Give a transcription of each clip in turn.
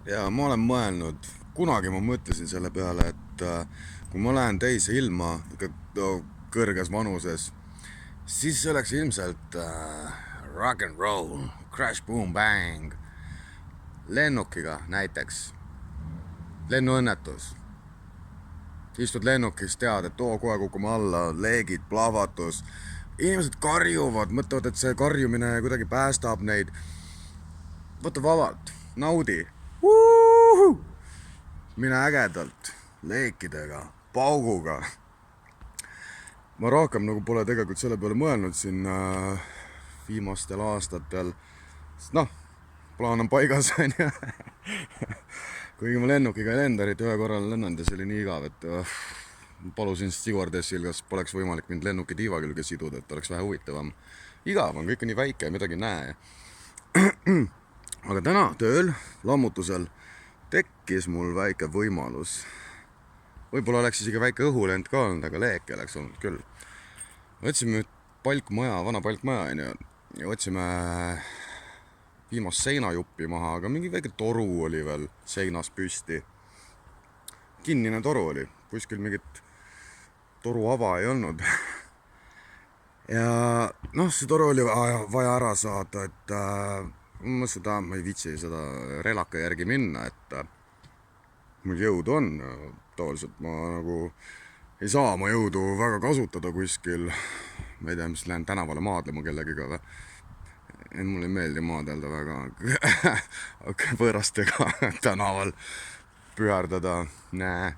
Ja ma olen mõelnud, kunagi ma mõtlesin selle peale, et kui ma lähen teise ilma kõrges vanuses, siis see oleks ilmselt rock and roll, crash boom bang, lennukiga näiteks, lennuõnnetus. Istud lennukis, tead, et kohe kukume alla, leegid, plahvatus, inimesed karjuvad, mõtlevad, et see karjumine kuidagi päästab neid. Võta vabalt, naudi. Mine ägedalt, leekidega, pauguga. Ma rohkem nagu pole tegelikult selle peale mõelnud siin viimastel aastatel. Noh, plaan on paigas, on ju. Kuigi ma lennukiga ei lenda, eriti ühe korral lennanud ja see oli nii igav, et palusin stewardessil, kas poleks võimalik mind lennuki tiiva külge siduda, et oleks vähe huvitavam. Igav on, kõik on nii väike ja midagi ei näe. Aga täna tööl, lammutusel, tekkis mul väike võimalus. Võib-olla oleks isegi väike õhulend ka olnud, aga leeke oleks olnud küll. Võtsime palkmaja, vana palkmaja ja võtsime viimast seinajuppi maha, aga mingi väike toru oli veel seinas püsti. Kinnine toru oli, kuskil mingit toru ava ei olnud. Ja noh, see toru oli vaja ära saada, et ma ei viitsi seda relaka järgi minna, et mul jõudu on. Tavaliselt ma nagu ei saa oma jõudu väga kasutada kuskil. Ma ei tea, mis lähen tänavale maadlema kellegiga või. Mulle ei meeldi maadelda väga võõrastega tänaval püherdada. Nää.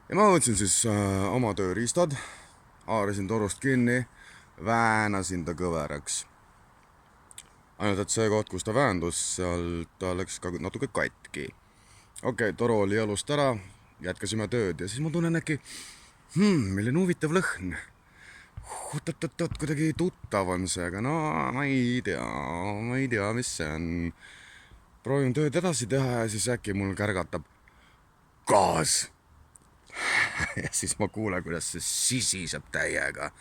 Ja ma võtsin siis oma tööriistad, haarasin torust kinni, väänasin ta kõveraks. Ainult, et see koht, kus ta väändus, seal ta läks ka natuke katki. Okei, toru oli jalust ära, jätkasime tööd ja siis ma tunnen äkki, milline huvitav lõhn. Oot, kuidagi tuttav on see, aga no ma ei tea, mis see on. Proovin tööd edasi teha ja siis äkki mul kärgatab gaas. Ja siis ma kuulen, kuidas see sisiseb täiega.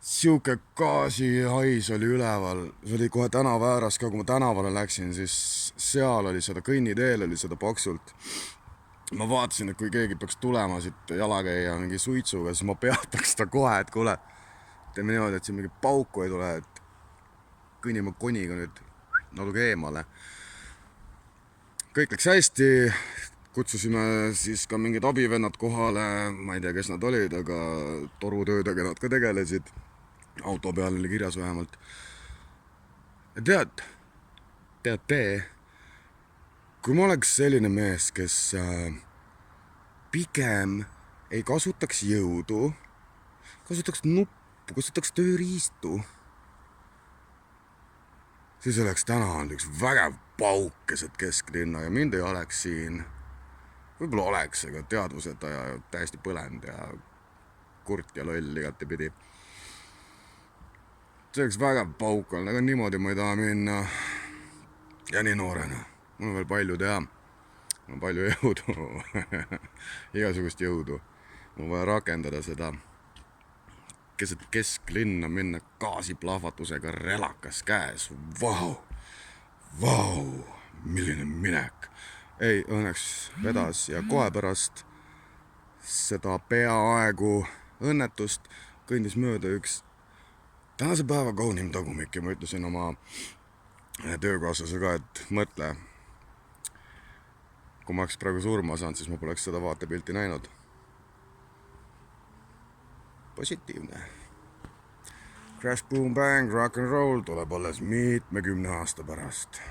Siuke gaasihais oli üleval, see oli kohe tänava ääres ka, kui ma tänavale läksin, siis seal oli seda, kõnniteel oli seda paksult. Ma vaatasin, et kui keegi peaks tulema siit jalakäija mingi suitsuga, siis ma peataks ta kohe, et kuule, teeme niimoodi, et siin mingi pauku ei tule, et kõnnime koniga nüüd natuke eemale. Kõik läks hästi, kutsusime siis ka mingid abivennad kohale, ma ei tea, kes nad olid, aga torutöödega nad ka tegelesid. Auto peal oli kirjas vähemalt. Ja tead, kui ma oleks selline mees, kes pigem ei kasutaks jõudu, kasutaks nuppu, kasutaks tööriistu, siis oleks täna olnud üks vägev pauk keset kesklinna ja mind ei oleks siin. Võib-olla oleks, aga teadvuseta ja täiesti põlend ja kurt ja loll igati pidi. See oleks vägev pauk olnud, aga niimoodi ma ei taha minna. Ja nii noorena. Mul on veel palju teha. Mul on palju jõudu. Igasugust jõudu. Mul on vaja rakendada seda keset kesklinna minna gaasiplahvatusega relakas käes. Vau, milline minek. Ei, õnneks vedas ja kohe pärast seda peaaegu õnnetust kõndis mööda üks tänase päeva kaunim tagumik ja ma ütlesin oma töökaaslasega, et mõtle, kui ma oleks praegu surma saanud, siis ma poleks seda vaatepilti näinud. Positiivne. Crash boom bang, rock and roll tuleb alles 10 aasta pärast.